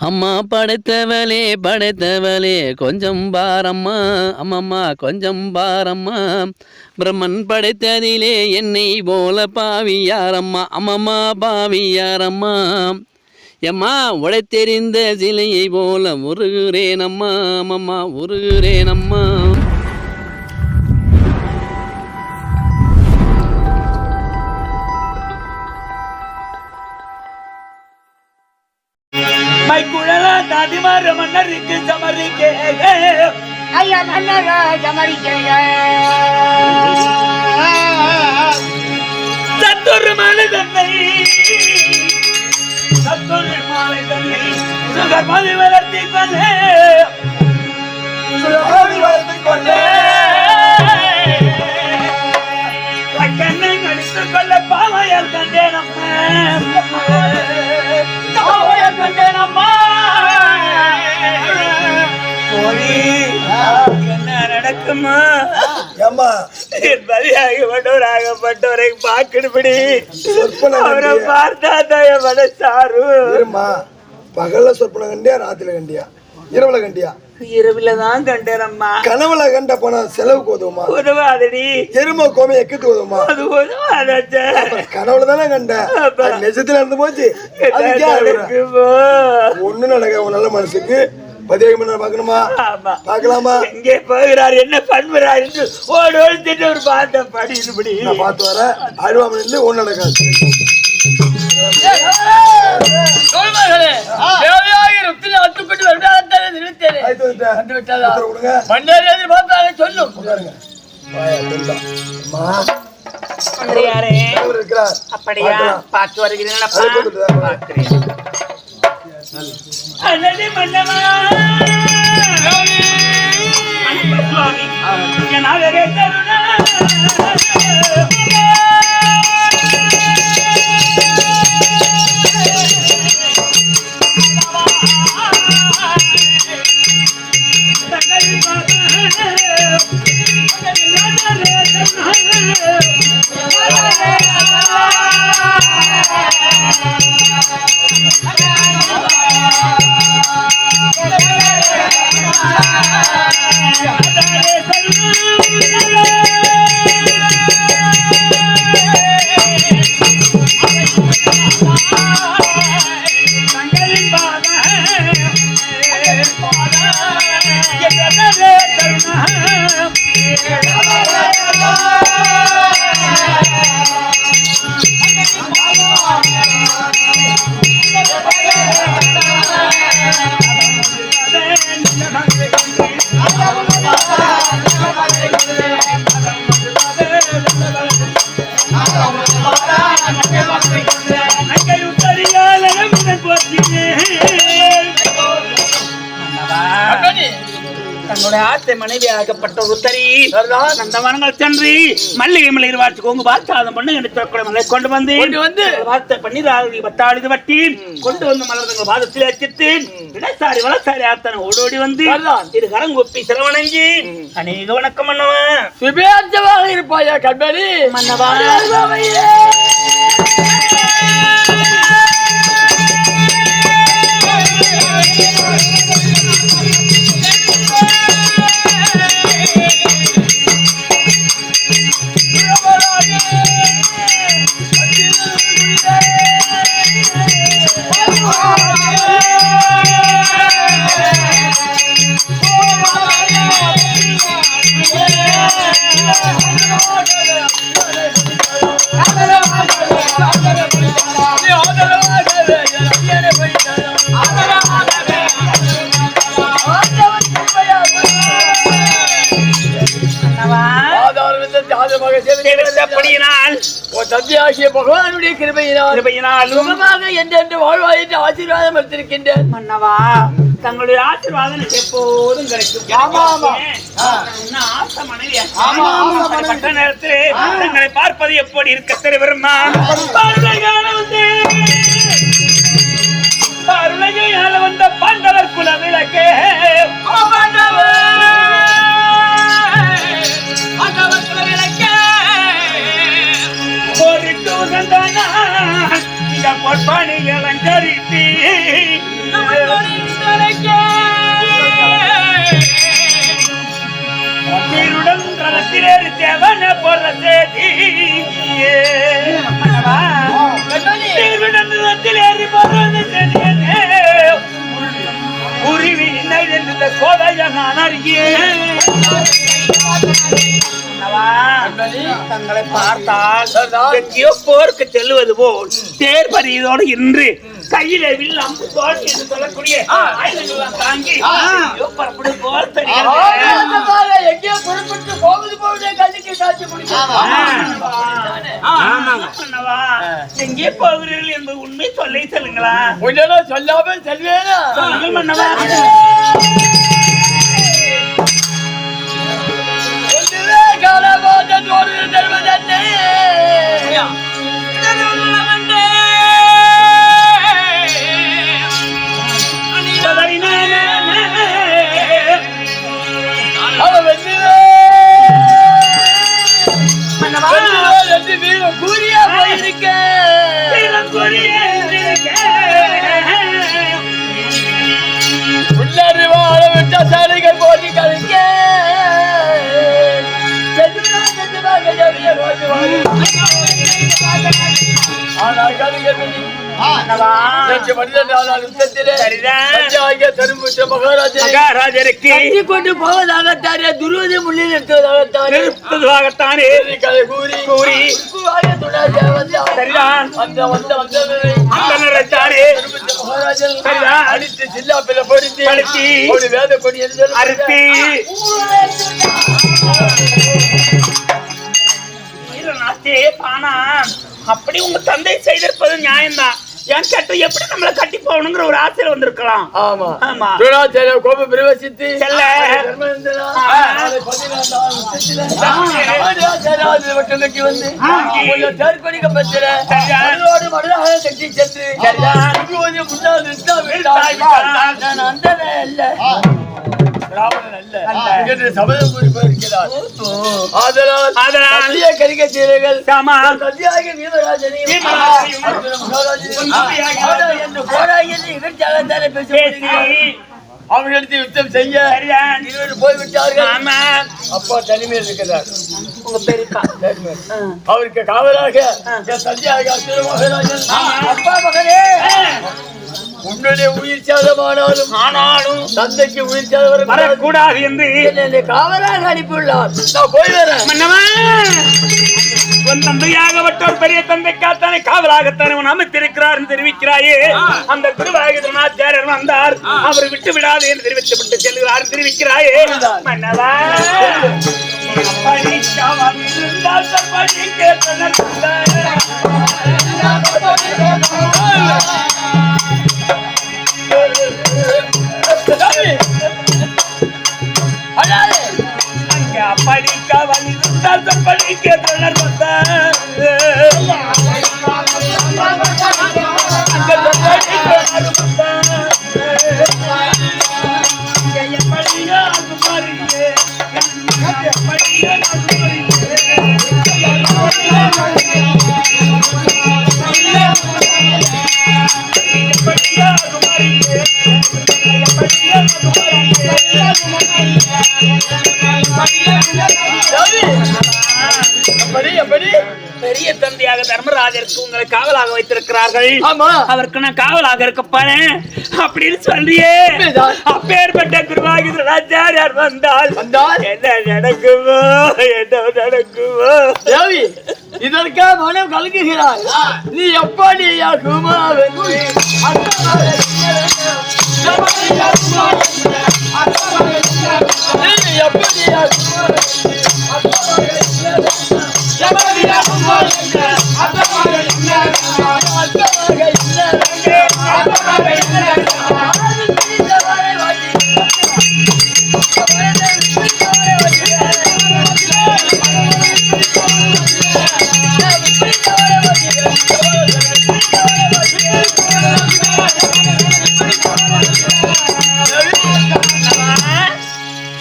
அம்மா படைத்தவளே கொஞ்சம் பாரம்மா, அம்மம்மா கொஞ்சம் பாரம்மா. பிரம்மன் படைத்ததிலே என்னை போல பாவியாரம்மா, அம்மம்மா பாவியாரம்மா. எம்மா உடைத்தெறிந்த சிலையை போல உருகுறேனம்மா, அம்மம்மா உருகுறேனம்மா. குழலா தாதிமார மன்னருக்கு சமரிக்கே ஐயா மன்னர் சமரிக்கே சத்துரு மாலை தன்னை சுகர்மதி வளர்த்தி கொண்டே கண்ணை அடித்துக் கொள்ள பாவையால் கண்டேன் என்ன நடக்குமா? பலியாகப்பட்டவரை பார்க்கணும்படி அவரை பார்த்தா சாரு. பகல்ல சொற்பன கண்டியா, ராத்திரில கண்டியா, இரவுல கண்டியா? இரவுல தான் கண்டேன் அம்மா. கனவுல கண்ட போனா செலவுக்கு உதவுமா? உதவாதடி. எரும கோமை எக்கத்து உதவுமா? அது உதவாத. கனவுல தானே கண்ட, நெஜத்துல இருந்து போச்சு. ஒண்ணு நடக்க ஒரு நல்ல மனசுக்கு 10 மணி நேரம் பார்க்கணுமா? பார்க்கலாமா? எங்கே போகிறார், என்ன பண்ணுறார் என்று ஓடி திட்டு ஒரு பார்த்த படிப்படி நான் பார்த்து வர அழுவாமல் இல்லை. ஒண்ணு நடக்காது. அப்படியா? பார்த்து வருகிறேன். தன்னுடைய ஆசை மனைவியாகப்பட்ட உத்தரி நந்தவனங்கள் சென்று மல்லிகை மலை வாட்சிக்கோங்க வார்த்தாதம் பண்ணு என்று கொண்டு வந்து வார்த்தை பண்ணி பத்தாளிது வட்டி கொண்டு வந்து மலர்ந்த பாதத்தில் அச்சித்தேன். இடசாரி வளசாரி ஆத்தனை ஓடோடி வந்து இரு கரங்கொப்பி சிரவணங்கி அநேக வணக்கம் மன்னவன். சுபேட்சமாக இருப்பாயா கண்மணி மன்னவா. பகவானுடைய கிருபையினால் சுகமாக என்றென்று வாழ்வாயிட்டு ஆசீர்வாதம் எடுத்திருக்கின்றேன் மன்னவா. தங்களுடைய ஆசீர்வாதம் எப்போதும் கிடைக்கும். ஆசை மனைவியா நேரத்தில் தங்களை பார்ப்பது எப்படி இருக்க தெரியுமா? வந்த பாண்டவர் குல விளக்கே பொற்பாணிகள் அஞ்சரித்தி தேவன போற சேதி ஏறி போறது செடியனே உருவி நின்ற சோதைய நான் அறியேன் தங்களை பார்த்தால் எங்கேயோ போருக்கு செல்லுவது போல் தேர் பறியதோடு இன்று கையில வில் அம்பு தோல் என்று சொல்லக்கூடிய ஆயுதங்கள் தாங்கி புறப்படும் போல் தெரிகிறது. எங்கேயோ புறப்பட்டு போகுது போகுதே கண்ணுக்கு காட்சி எங்கே போகிறீர்கள் என்பது உண்மை சொல்லை சொல்லுங்களா? கொஞ்சம் சொல்லாம செல்வேனா? சொல்லுங்கள் மன்னவா. கூறியா போயிருக்க உள்ளாரி வாழ விட்ட சாலைகள் போட்டி கழிக்க ஆனால் மகாராஜருக்கு கொண்டு போவதாகத்தானே துருவதை முள்ளில் நிறுத்துவதாகத்தானே கதை கூறி கூறி அடித்து சில்லா பிள்ளை பொருத்தி ஒரு வேத கொடி அறுத்தி பானா அப்படி உங்க தந்தை செய்திருப்பது நியாயம்தான். ஏன் கேட்டு எப்படி நம்மளை கட்டி போகணுங்கிற ஒரு ஆசையில வந்திருக்கலாம். ஆமா ஆமா கோபம் பிரவேசித்து செல்ல வந்து தேர்கொடிக்க பத்திர மடுதாக கட்டி சென்று முன்னால் அந்த இல்ல சபதம் கூறி போயிருக்கிறார். ஆதலால் கரிக சீரர்கள் சதியாக வீமராஜனையும் அவர்களிடத்தில் யுத்தம் செய்ய போய்விட்டார்கள். அப்பா தனிமையில் இருக்கிறார். அவருக்கு காவலாக சதியாக மகாராஜன் அப்பா மகனே உன்னுடைய உயிர் சேதமானாலும் ஆனாலும் தந்தைக்கு உயிர் சேதம் வரக்கூடாது என்று என்னை காவலாக அனுப்பியுள்ளார். நான் போய் வரேன். உன் தந்தையாகப்பட்டோர் பெரிய தந்தைக்காத்தானே காவலாகத்தானே உன் அமைத்திருக்கிறார் தெரிவிக்கிறாயே. அந்த குருவாகிதனாச்சாரியர் வந்தார், அவரை விட்டு விடாது என்று தெரிவித்துவிட்டு செல்கிறார் தெரிவிக்கிறாயே. மன்னவா படிக்க வலிந்தால் படிக்க தொடர்பத்த பெரிய தந்தையாக தர்மராஜருக்கு உங்களை காவலாக வைத்திருக்கிறார்கள். அவருக்கு நான் காவலாக இருக்க போறேன் அப்படின்னு சொல்றியே. அப்பேற்பட்ட குருவாகிதனாச்சாரியார் வந்தால் என்ன நடக்குமோ என்ன நடக்குமோ? இதற்காக மனம் கலங்குகிறார். நீ எப்படி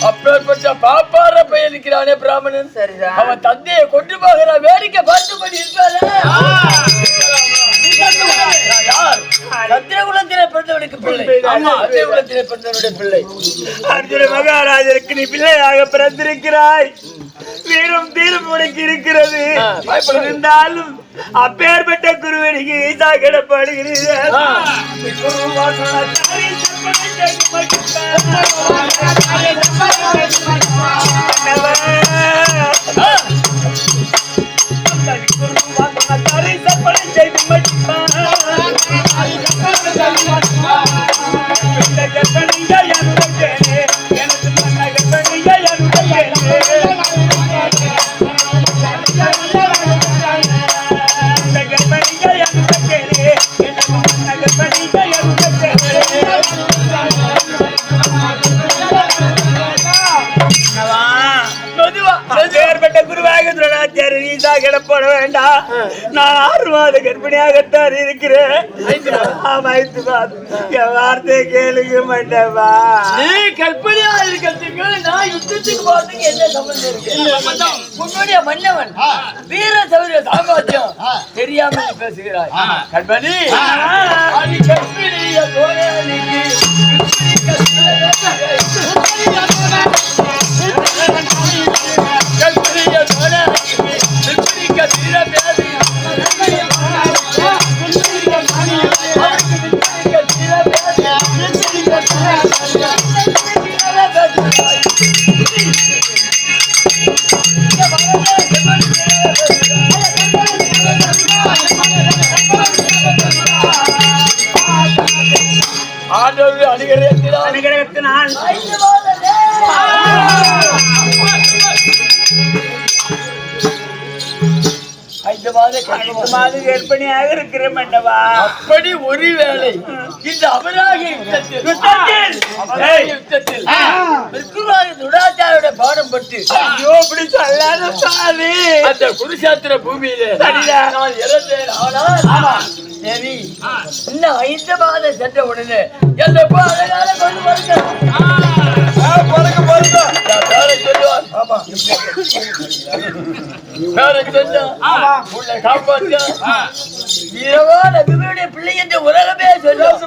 அப்பேற்பட்ட பாப்பார பையனுக்கிறானே பிராமணன். அவன் தந்தையை கொண்டு போகிற வேடிக்கை பார்த்து கொண்டு இருப்பாரு. சத்திரகுலத்திலே பிறந்தவனுக்கு பிள்ளை. சத்திரகுலத்திலே பிறந்தவனுடைய பிள்ளை. அர்ஜுன மகாராஜருக்கு நீ பிள்ளையாக பிறந்திருக்கிறாய். வீரம் தீரம் உனக்கு இருக்கிறது. இருந்தாலும் அப்பேற்பட்ட குருவனுக்கு சாகிடப்படுகிறீர்கள். கிடப்பட வேண்டாம். நான் 6 மாத கர்ப்பிணியாகத்தான் இருக்கிறேன். என் வார்த்தையை கேளுங்க மாட்டேவா. நீ கற்பனையா இருக்கிறதுக்கு நான் யுத்தத்துக்கு போறதுக்கு என்ன சம்பந்தம் இருக்கு? உன்னுடைய மன்னவன் வீர சௌரிய சாம்ராஜ்யம் தெரியாம நீ பேசுகிறாய். கற்பனை கற்பிணிய தோழனுக்கு அனுகிரகத்தினால் கற்பனையாக இருக்கிற மண்டவா. அப்படி ஒருவேளை இந்த அபராக யுத்தத்தில் துடாச்சாரோட பாடம் பட்டு அப்படி சொல்லாத சாமி. அந்த குருஷேத்திர பூமியில நான் இறந்தேன். ஆனால் சரி இன்னும் 5 மாதம் சென்ற உடனே என்ன அழகால கொண்டு பிள்ளை என்று உலகமே சொல்லும்.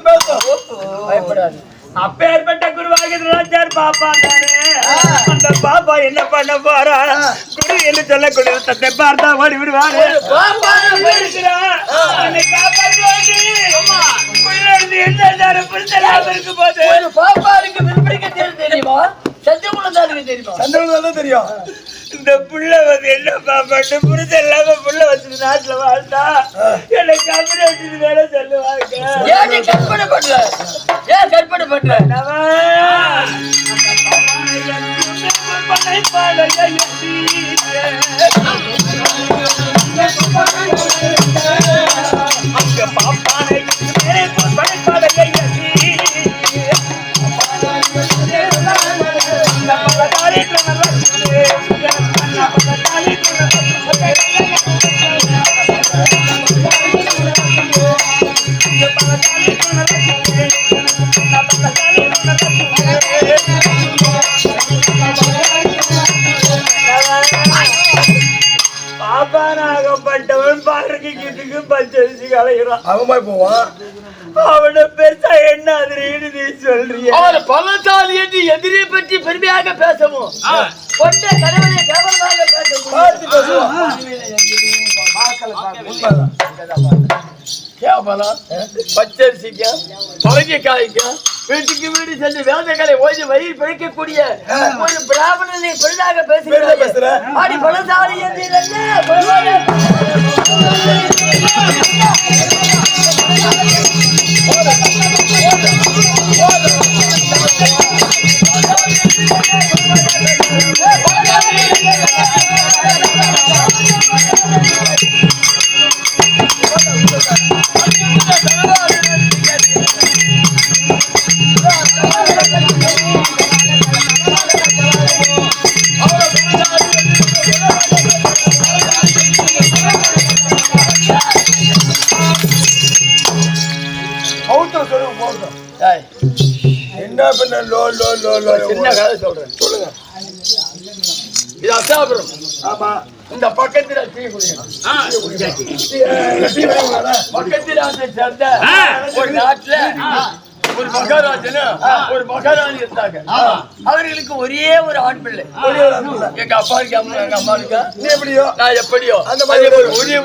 பயப்படாது. அப்பேற்பட்ட குருவாக பாப்பா தானே. அந்த பாப்பா என்ன பண்ண போறா? குரு என்று சொல்லக்கூடிய தத்தை பார்த்தா ஓடி விடுவாரு. பாப்பாருக்கு விற்பனைக்கு தெரியுமா? சத்தியகுலதாருக்கு தெரியுமா? சந்திரகுலம் தெரியும். இந்த புள்ள வந்து என்ன பாப்பாட்டு புரிஞ்ச இல்லாம புள்ள வச்சு நாட்டுல வாழ்ந்தா என்ன கம்பெனி வச்சு வேலை சொல்லுவாங்க. ஏன் கற்பனை பண்ற? ஏன் கற்பனை பண்ற? பாப்பானாகப்பட்டவன் பார்க்கிக்கு பச்சரிசி கலைகிறான். அவன் போவான். அவனை பெருசா என்ன அதிரீன்னு நீ சொல்றிய? அவனை பலசாலி என்று எதிரியை பற்றி பெருமையாக பேசவும் கொண்ட கணவனை கேவலமாக பேசவும் கேவலம் பச்சரிசிக்கும் பழங்காய்க்கும் வீட்டுக்கு வீடு சென்று வேதங்களை ஓய்வு வயிறு பிழைக்கக்கூடிய ஒரு பிராமணனை பெரிதாக பேசுகிறேன். அடி பலசாலி என்று என்ன பண்ண லோ லோ லோ லோ சின்ன கதை சொல்றேன். சொல்லுங்க. இது அசாபுரம். ஆமா. இந்த பக்கத்துல டீ குடிக்கணும். பக்கத்துல சேர்ந்த ஒரு நாட்டுல ஒரு மகாராஜனா ஒரு மகாராணி இருந்தாங்க. அவர்களுக்கு ஒரே ஒரு ஆண் பிள்ளை. எங்க அப்பாவுக்கு எங்க அம்மாவுக்கு நீ எப்படியோ நான் எப்படியோ அந்த மாதிரி ஒரே